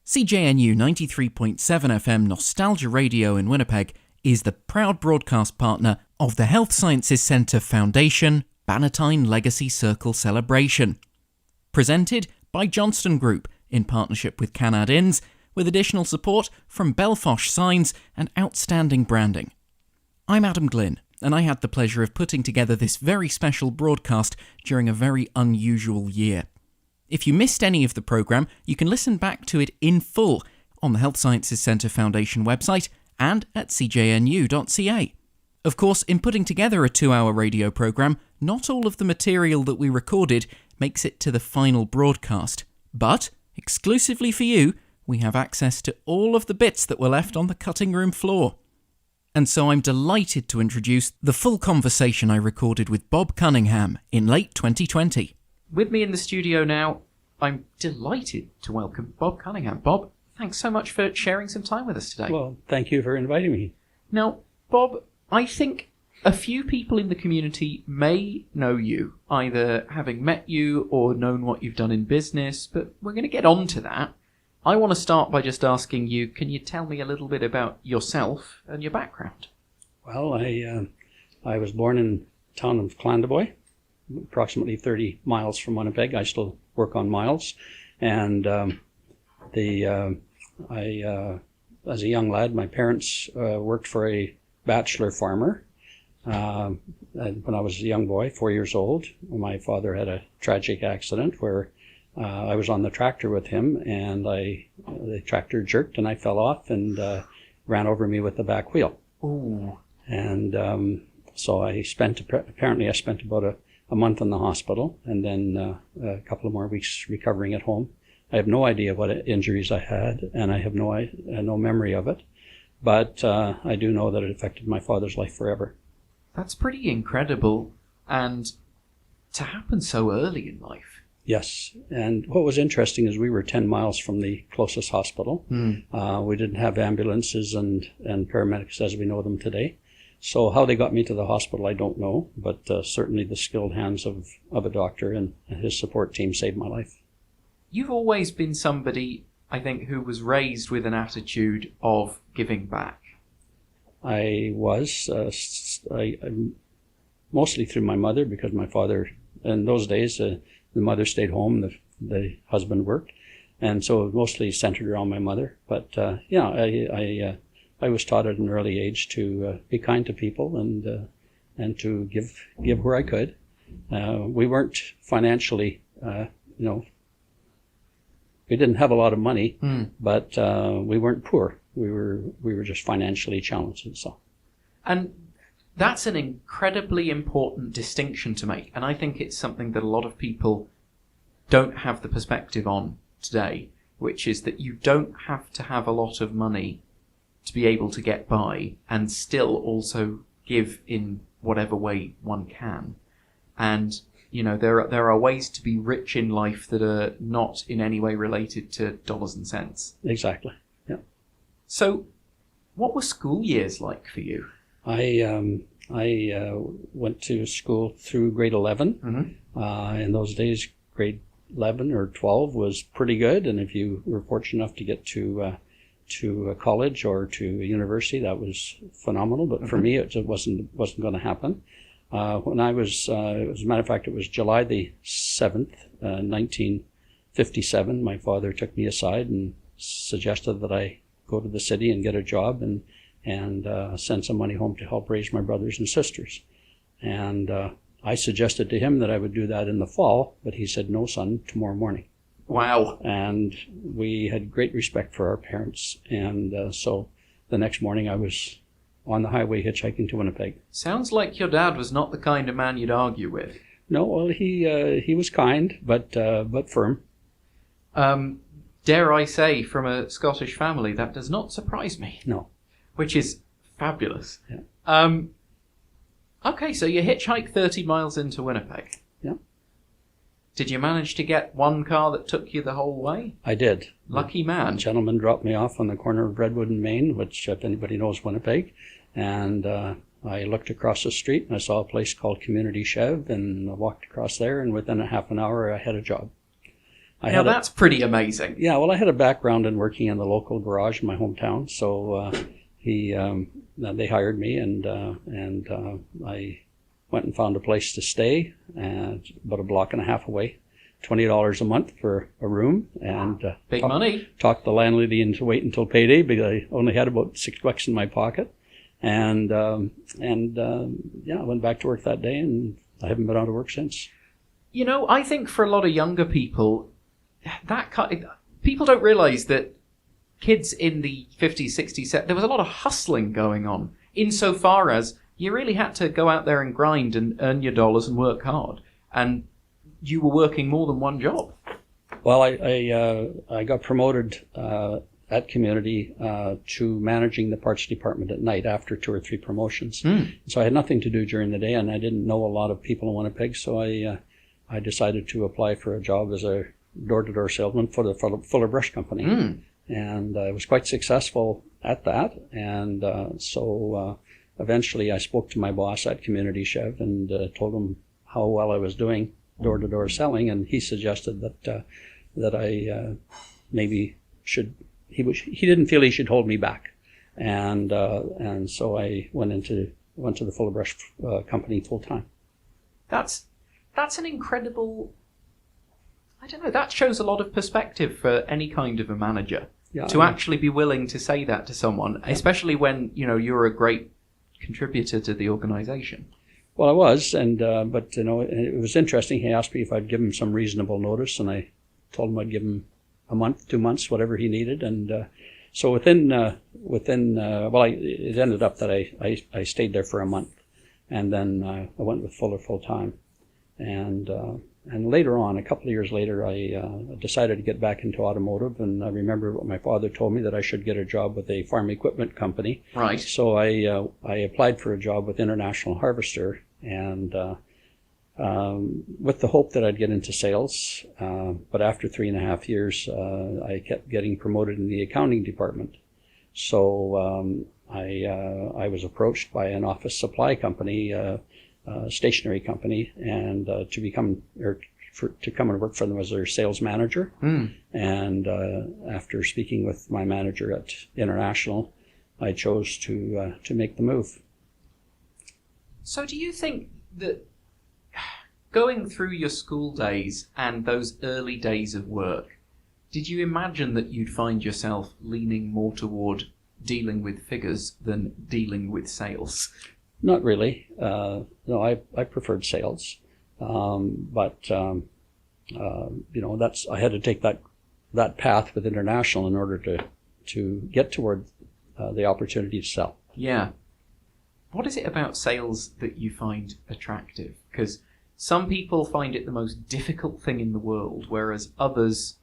CJNU 93.7 FM Nostalgia Radio in Winnipeg is the proud broadcast partner of the Health Sciences Centre Foundation Bannatyne Legacy Circle Celebration. Presented by Johnston Group in partnership with Canad Inns, with additional support from Belfosh Signs and outstanding branding. I'm Adam Glynn, and I had the pleasure of putting together this very special broadcast during a very unusual year. If you missed any of the programme, you can listen back to it in full on the Health Sciences Centre Foundation website and at cjnu.ca. Of course, in putting together a 2-hour radio programme, not all of the material that we recorded makes it to the final broadcast. But, exclusively for you, we have access to all of the bits that were left on the cutting room floor. And so I'm delighted to introduce the full conversation I recorded with Bob Cunningham in late 2020. With me in the studio now, I'm delighted to welcome Bob Cunningham. Bob, thanks so much for sharing some time with us today. Well, thank you for inviting me. Now, Bob, I think a few people in the community may know you, either having met you or known what you've done in business, but we're going to get on to that. I want to start by just asking you, can you tell me a little bit about yourself and your background? Well, I was born in the town of Clandeboye, approximately 30 miles from Winnipeg. I still work on miles. And as a young lad, my parents worked for a bachelor farmer. And when I was a young boy, 4 years old, my father had a tragic accident where I was on the tractor with him, and the tractor jerked and I fell off and ran over me with the back wheel. Ooh. And so I spent about a month in the hospital, and then a couple of more weeks recovering at home. I have no idea what injuries I had, and I have no memory of it, but I do know that it affected my father's life forever. That's pretty incredible, and to happen so early in life. Yes, and what was interesting is we were 10 miles from the closest hospital. We didn't have ambulances and paramedics as we know them today. So how they got me to the hospital, I don't know, but certainly the skilled hands of a doctor and his support team saved my life. You've always been somebody, I think, who was raised with an attitude of giving back. I was, mostly through my mother, because my father, in those days, the mother stayed home, the husband worked, and so it was mostly centered around my mother. But I was taught at an early age to be kind to people and to give where I could. We weren't financially, we didn't have a lot of money, but we weren't poor. We were just financially challenged. So, and that's an incredibly important distinction to make, and I think it's something that a lot of people don't have the perspective on today, which is that you don't have to have a lot of money to be able to get by and still also give in whatever way one can. And, there are ways to be rich in life that are not in any way related to dollars and cents. Exactly, yeah. So, what were school years like for you? I went to school through grade 11. In those days, grade 11 or 12 was pretty good, and if you were fortunate enough to get to a college or to a university, that was phenomenal. But for me, it just wasn't going to happen. When I was, as a matter of fact, it was July the 7th, 1957. My father took me aside and suggested that I go to the city and get a job and send some money home to help raise my brothers and sisters. And I suggested to him that I would do that in the fall, but he said, "No, son, tomorrow morning." Wow. And we had great respect for our parents. And so the next morning I was on the highway hitchhiking to Winnipeg. Sounds like your dad was not the kind of man you'd argue with. No, well, he was kind, but firm. Dare I say, from a Scottish family, that does not surprise me. No. Which is fabulous. Yeah. Okay, so you hitchhiked 30 miles into Winnipeg. Yeah. Did you manage to get one car that took you the whole way? I did. Lucky man. A gentleman dropped me off on the corner of Redwood and Main, which, if anybody knows Winnipeg, and I looked across the street and I saw a place called Community Chev, and I walked across there, and within a half an hour I had a job. Now that's pretty amazing. Yeah, well, I had a background in working in the local garage in my hometown, so they hired me, and I went and found a place to stay, about a block and a half away, $20 a month for a room, and big money. Talked the landlady into wait until payday because I only had about $6 in my pocket, and I went back to work that day, and I haven't been out of work since. You know, I think for a lot of younger people, people don't realise that kids in the 50s, 60s, there was a lot of hustling going on, insofar as you really had to go out there and grind and earn your dollars and work hard, and you were working more than one job. Well, I got promoted at Community to managing the parts department at night after 2 or 3 promotions. So I had nothing to do during the day, and I didn't know a lot of people in Winnipeg, so I decided to apply for a job as a door-to-door salesman for the Fuller Brush Company. And I was quite successful at that, and so eventually I spoke to my boss at Community Chev and told him how well I was doing door-to-door selling, and he suggested that I maybe should. He didn't feel he should hold me back, and so I went to the Fuller Brush Company full time. That's an incredible. I don't know. That shows a lot of perspective for any kind of a manager to actually be willing to say that to someone, especially when you're a great contributor to the organisation. Well, I was, but it was interesting. He asked me if I'd give him some reasonable notice, and I told him I'd give him a month, 2 months, whatever he needed, and so it ended up that I stayed there for a month, and then I went with Fuller full time, and later on, a couple of years later, I decided to get back into automotive, and I remember what my father told me, that I should get a job with a farm equipment company. Right. So I applied for a job with International Harvester, and with the hope that I'd get into sales. But after 3.5 years, I kept getting promoted in the accounting department. So I was approached by an office supply company, stationery company, and to come and work for them as their sales manager. And after speaking with my manager at International, I chose to make the move. So do you think that going through your school days and those early days of work, did you imagine that you'd find yourself leaning more toward dealing with figures than dealing with sales? Not really. No, I preferred sales, but I had to take that path with International in order to get toward the opportunity to sell. Yeah. What is it about sales that you find attractive? Because some people find it the most difficult thing in the world, whereas others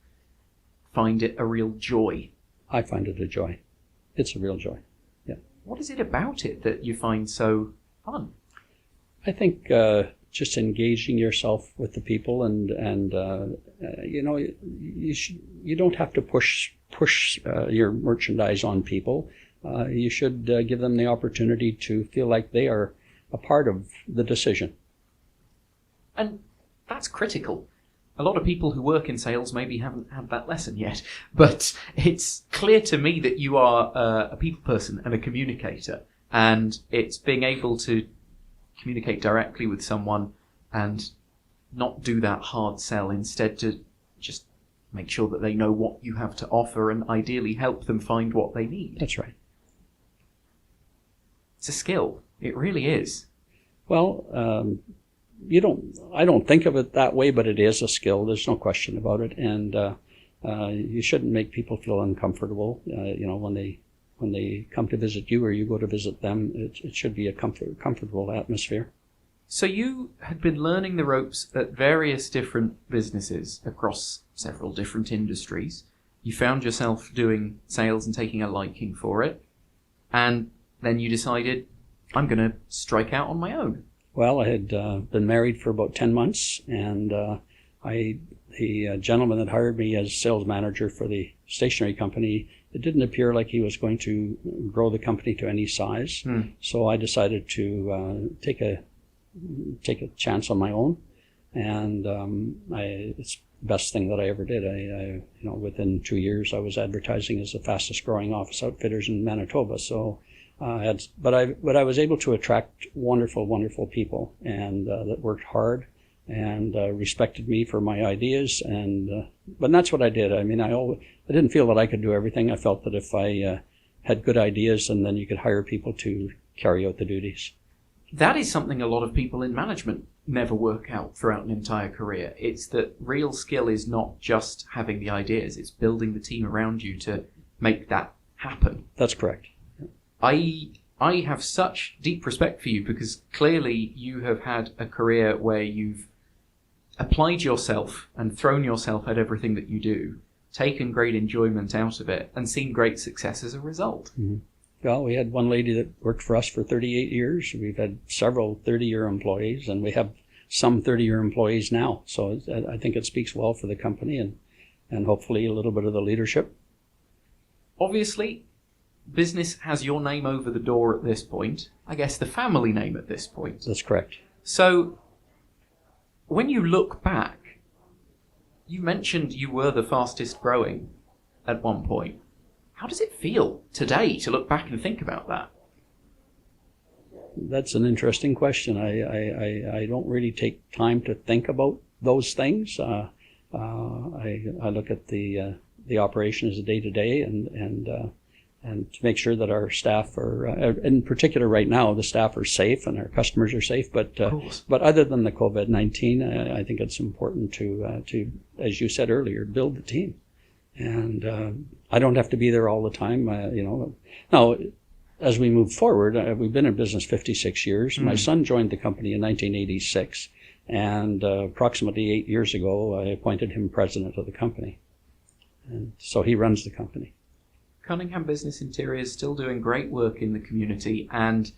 find it a real joy. I find it a joy. It's a real joy. Yeah. What is it about it that you find so fun? I think just engaging yourself with the people, and you don't have to push your merchandise on people. You should give them the opportunity to feel like they are a part of the decision. And that's critical. A lot of people who work in sales maybe haven't had that lesson yet, but it's clear to me that you are a people person and a communicator, and it's being able to communicate directly with someone and not do that hard sell, instead to just make sure that they know what you have to offer and ideally help them find what they need. That's right. It's a skill. It really is. Well, I don't think of it that way, but it is a skill. There's no question about it. And you shouldn't make people feel uncomfortable. When they come to visit you or you go to visit them, it should be a comfortable atmosphere. So you had been learning the ropes at various different businesses across several different industries. You found yourself doing sales and taking a liking for it. And then you decided, I'm going to strike out on my own. Well, I had been married for about 10 months, and the gentleman that hired me as sales manager for the stationery company, it didn't appear like he was going to grow the company to any size. So I decided to take a chance on my own, and best thing that I ever did. Within 2 years, I was advertising as the fastest growing office outfitters in Manitoba. So, but I was able to attract wonderful, wonderful people, and that worked hard and respected me for my ideas. But that's what I did. I mean, I didn't feel that I could do everything. I felt that if I had good ideas, and then you could hire people to carry out the duties. That is something a lot of people in management never work out throughout an entire career. It's that real skill is not just having the ideas, it's building the team around you to make that happen. That's correct. I have such deep respect for you, because clearly you have had a career where you've applied yourself and thrown yourself at everything that you do, taken great enjoyment out of it, and seen great success as a result. Mm-hmm. Well, we had one lady that worked for us for 38 years. We've had several 30-year employees, and we have some 30-year employees now. So I think it speaks well for the company, and hopefully a little bit of the leadership. Obviously, business has your name over the door at this point. I guess the family name at this point. That's correct. So when you look back, you mentioned you were the fastest growing at one point. How does it feel today to look back and think about that? That's an interesting question. I don't really take time to think about those things. I look at the operation as a day-to-day, and to make sure that our staff are, in particular right now, the staff are safe and our customers are safe. But other than the COVID-19, I think it's important to, as you said earlier, build the team. And I don't have to be there all the time, Now, as we move forward, we've been in business 56 years. My son joined the company in 1986, and approximately 8 years ago, I appointed him president of the company. And so he runs the company. Cunningham Business Interiors is still doing great work in the community, and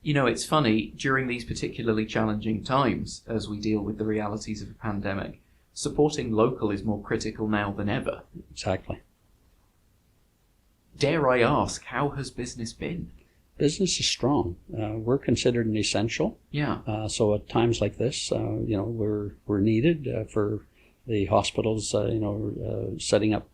it's funny, during these particularly challenging times, as we deal with the realities of a pandemic, supporting local is more critical now than ever. Exactly. Dare I ask, how has business been? Business is strong. We're considered an essential. Yeah. So at times like this, we're needed for the hospitals, setting up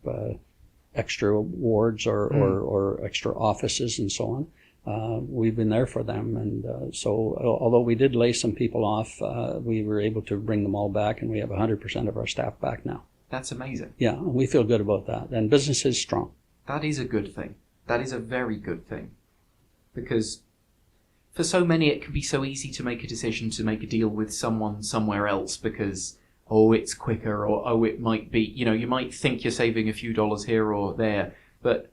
extra wards or extra offices and so on. We've been there for them, and so although we did lay some people off, we were able to bring them all back, and we have 100% of our staff back now. That's amazing. Yeah, we feel good about that, and business is strong. That is a good thing. That is a very good thing, because for so many it can be so easy to make a decision to make a deal with someone somewhere else because, it's quicker, or it might be, you might think you're saving a few dollars here or there, but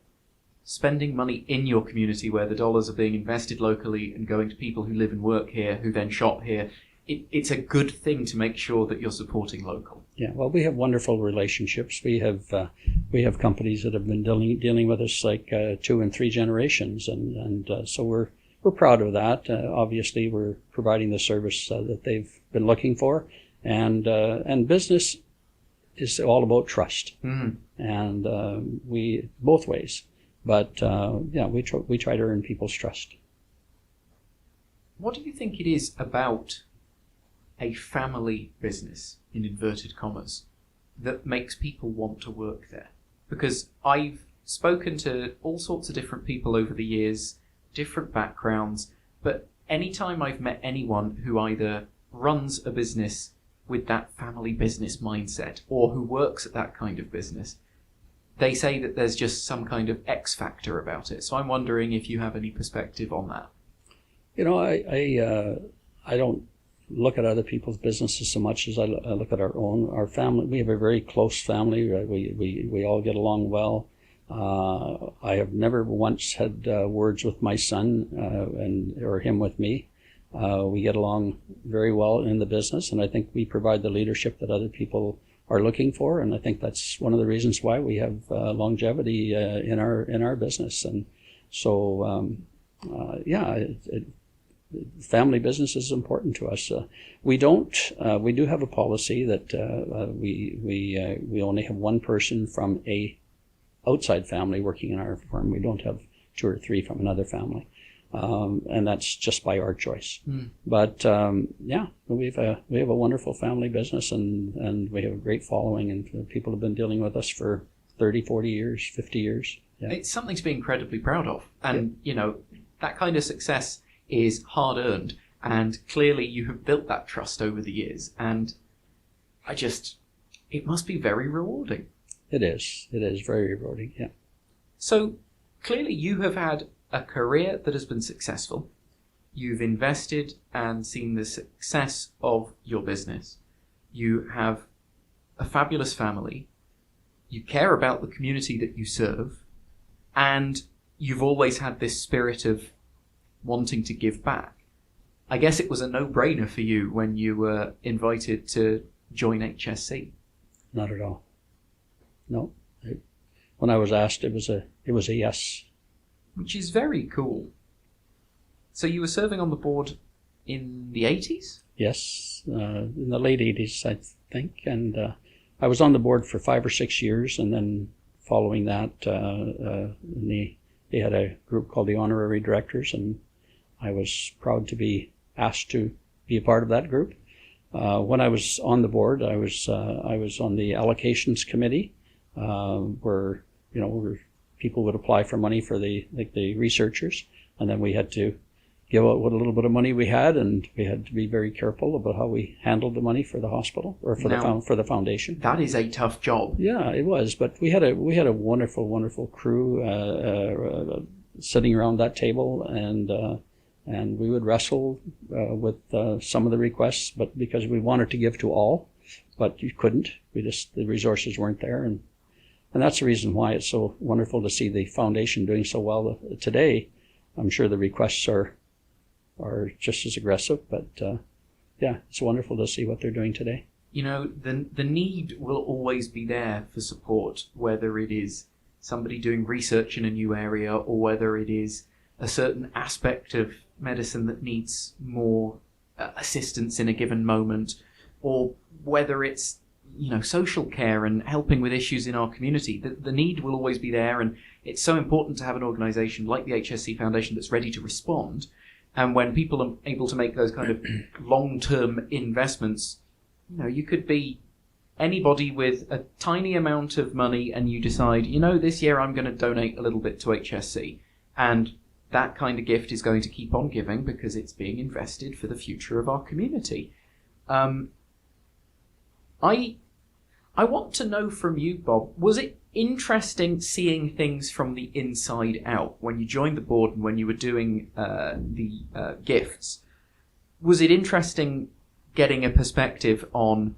spending money in your community where the dollars are being invested locally and going to people who live and work here, who then shop here, it's a good thing to make sure that you're supporting local. Yeah, well, we have wonderful relationships. We have companies that have been dealing with us like 2 and 3 generations, and so we're proud of that. Obviously, we're providing the service that they've been looking for, and business is all about trust, and we both ways. But we try to earn people's trust. What do you think it is about a family business, in inverted commas, that makes people want to work there? Because I've spoken to all sorts of different people over the years, different backgrounds, but anytime I've met anyone who either runs a business with that family business mindset or who works at that kind of business, they say that there's just some kind of X factor about it. So I'm wondering if you have any perspective on that. I don't look at other people's businesses so much as I look at our own. Our family, we have a very close family. We all get along well. I have never once had words with my son or him with me. We get along very well in the business, and I think we provide the leadership that other people are looking for, and I think that's one of the reasons why we have longevity in our business. And so, family business is important to us. We do have a policy that we only have one person from a outside family working in our firm. We don't have 2 or 3 from another family. and that's just by our choice. But yeah, we have a wonderful family business, and we have a great following, and people have been dealing with us for 30, 40 years, 50 years. Yeah. It's something to be incredibly proud of, and you know, that kind of success is hard earned, and clearly you have built that trust over the years, and it must be very rewarding. It is very rewarding. Yeah. So clearly you have had a career that has been successful. You've invested and seen the success of your business. You have a fabulous family. You care about the community that you serve. And you've always had this spirit of wanting to give back. I guess it was a no-brainer for you when you were invited to join HSC. Not at all. No. When I was asked, it was a yes. Which is very cool. So you were serving on the board in the 80s? Yes, in the late 80s, I think. And I was on the board for 5 or 6 years, and then following that, they had a group called the Honorary Directors, and I was proud to be asked to be a part of that group. When I was on the board, I was on the allocations committee, where people would apply for money for the researchers, and then we had to give out what a little bit of money we had, and we had to be very careful about how we handled the money for the hospital or for the foundation. That is a tough job. Yeah, it was, but we had a wonderful crew sitting around that table, and we would wrestle with some of the requests, but because we wanted to give to all, but you couldn't. The resources weren't there, and that's the reason why it's so wonderful to see the foundation doing so well today. I'm sure the requests are just as aggressive, but yeah, it's wonderful to see what they're doing today. You know, the need will always be there for support, whether it is somebody doing research in a new area or whether it is a certain aspect of medicine that needs more assistance in a given moment, or whether it's social care and helping with issues in our community. The need will always be there, and it's so important to have an organisation like the HSC Foundation that's ready to respond. And when people are able to make those kind of long-term investments, you could be anybody with a tiny amount of money and you decide, this year I'm going to donate a little bit to HSC. And that kind of gift is going to keep on giving because it's being invested for the future of our community. I want to know from you, Bob, was it interesting seeing things from the inside out when you joined the board and when you were doing the gifts? Was it interesting getting a perspective on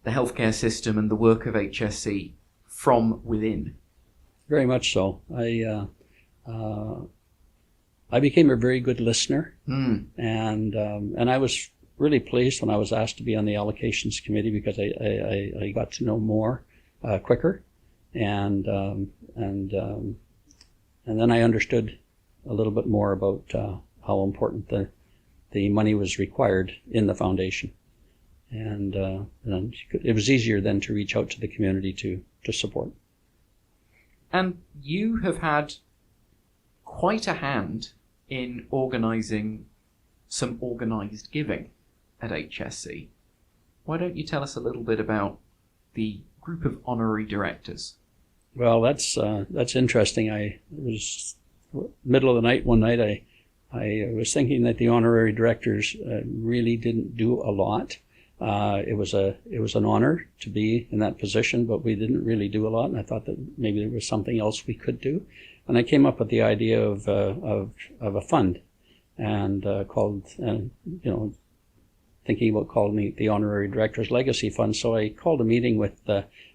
the healthcare system and the work of HSC from within? Very much so. I became a very good listener, and I was really pleased when I was asked to be on the allocations committee because I got to know more quicker, and then I understood a little bit more about how important the money was required in the foundation, and it was easier then to reach out to the community to support. And you have had quite a hand in organising some organised giving at HSC. Why don't you tell us a little bit about the group of honorary directors? Well, that's interesting. It was middle of the night one night. I was thinking that the honorary directors really didn't do a lot. It was an honor to be in that position, but we didn't really do a lot. And I thought that maybe there was something else we could do. And I came up with the idea of a fund, and called thinking about calling it the Honorary Directors Legacy Fund. So I called a meeting with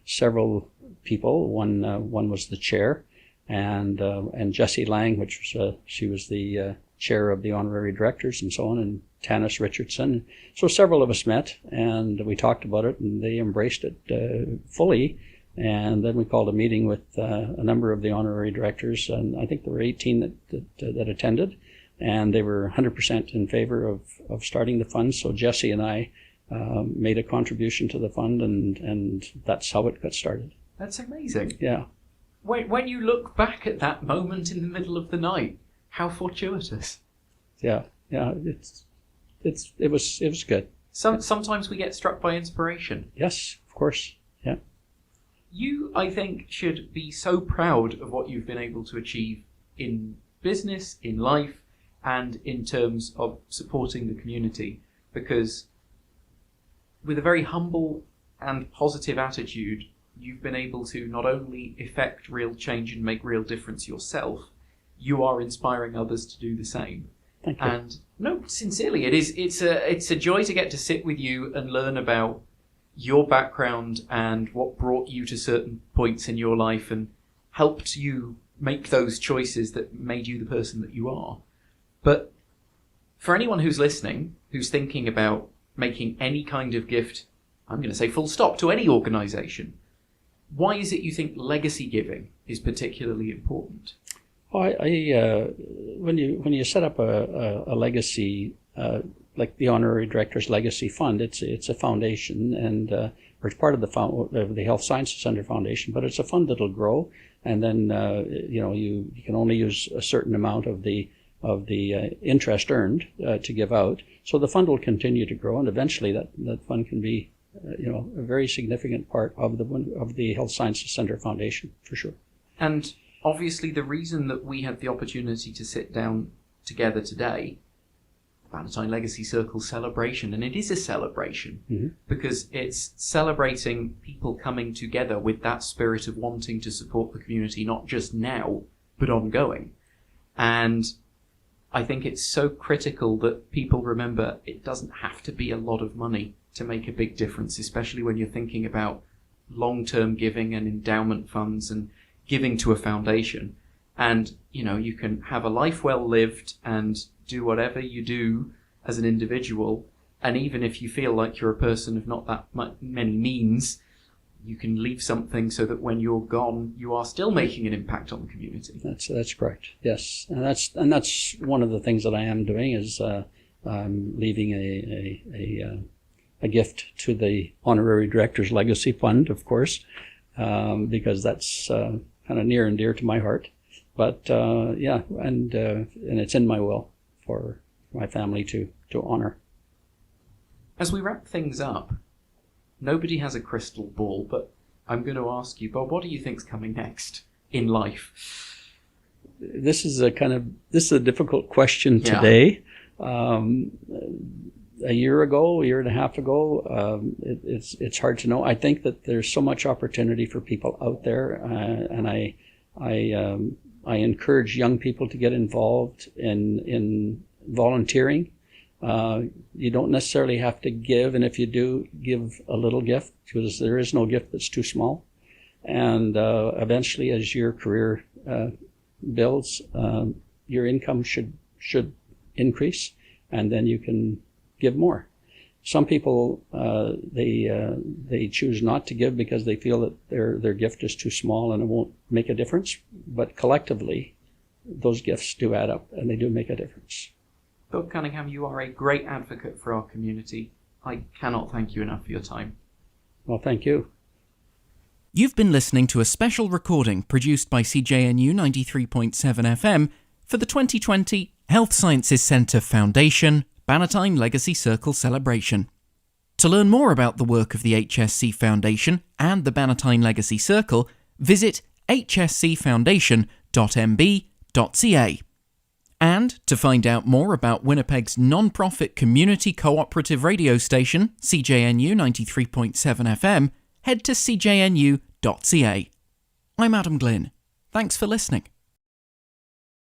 several people. One was the chair, and Jessie Lang, she was the chair of the Honorary Directors, and so on, and Tanis Richardson. So several of us met, and we talked about it, and they embraced it fully. And then we called a meeting with a number of the honorary directors, and I think there were 18 that attended, and they were 100% in favor of starting the fund. So Jessie and I made a contribution to the fund, and that's how it got started. That's amazing. Yeah. When you look back at that moment in the middle of the night, How fortuitous. Yeah. It was good. Sometimes we get struck by inspiration. Yes, of course. Yeah. You, I think, should be so proud of what you've been able to achieve in business, in life, and in terms of supporting the community, because with a very humble and positive attitude, you've been able to not only effect real change and make real difference yourself, you are inspiring others to do the same. Thank you. And no, sincerely, it's a joy to get to sit with you and learn about your background and what brought you to certain points in your life and helped you make those choices that made you the person that you are. But for anyone who's listening, who's thinking about making any kind of gift, I'm going to say full stop, to any organisation, why is it you think legacy giving is particularly important? When you set up a legacy, like the Honorary Director's Legacy Fund, it's a foundation, and or it's part of the Health Sciences Centre Foundation, but it's a fund that'll grow, and then you can only use a certain amount of the interest earned to give out. So the fund will continue to grow, and eventually that fund can be a very significant part of the Health Sciences Centre Foundation, for sure. And obviously the reason that we had the opportunity to sit down together today, Bannatyne Legacy Circle celebration, and it is a celebration because it's celebrating people coming together with that spirit of wanting to support the community, not just now, but ongoing. And I think it's so critical that people remember it doesn't have to be a lot of money to make a big difference, especially when you're thinking about long-term giving and endowment funds and giving to a foundation. And, you can have a life well lived and do whatever you do as an individual. And even if you feel like you're a person of not that many means, you can leave something so that when you're gone, you are still making an impact on the community. That's correct. Yes, and that's one of the things that I am doing is I'm leaving a gift to the Honorary Director's Legacy Fund, of course, because that's kind of near and dear to my heart. But and it's in my will for my family to honor. As we wrap things up, nobody has a crystal ball, but I'm going to ask you, Bob, what do you think's coming next in life? This is a difficult question today. A year and a half ago, it's hard to know. I think that there's so much opportunity for people out there, and I encourage young people to get involved in volunteering. You don't necessarily have to give, and if you do, give a little gift, because there is no gift that's too small. And eventually, as your career builds, your income should increase, and then you can give more. Some people they choose not to give because they feel that their gift is too small and it won't make a difference. But collectively, those gifts do add up, and they do make a difference. Bob Cunningham, you are a great advocate for our community. I cannot thank you enough for your time. Well, thank you. You've been listening to a special recording produced by CJNU 93.7 FM for the 2020 Health Sciences Centre Foundation Bannatyne Legacy Circle celebration. To learn more about the work of the HSC Foundation and the Bannatyne Legacy Circle, visit hscfoundation.mb.ca. And to find out more about Winnipeg's non-profit community cooperative radio station, CJNU 93.7 FM, head to cjnu.ca. I'm Adam Glynn. Thanks for listening.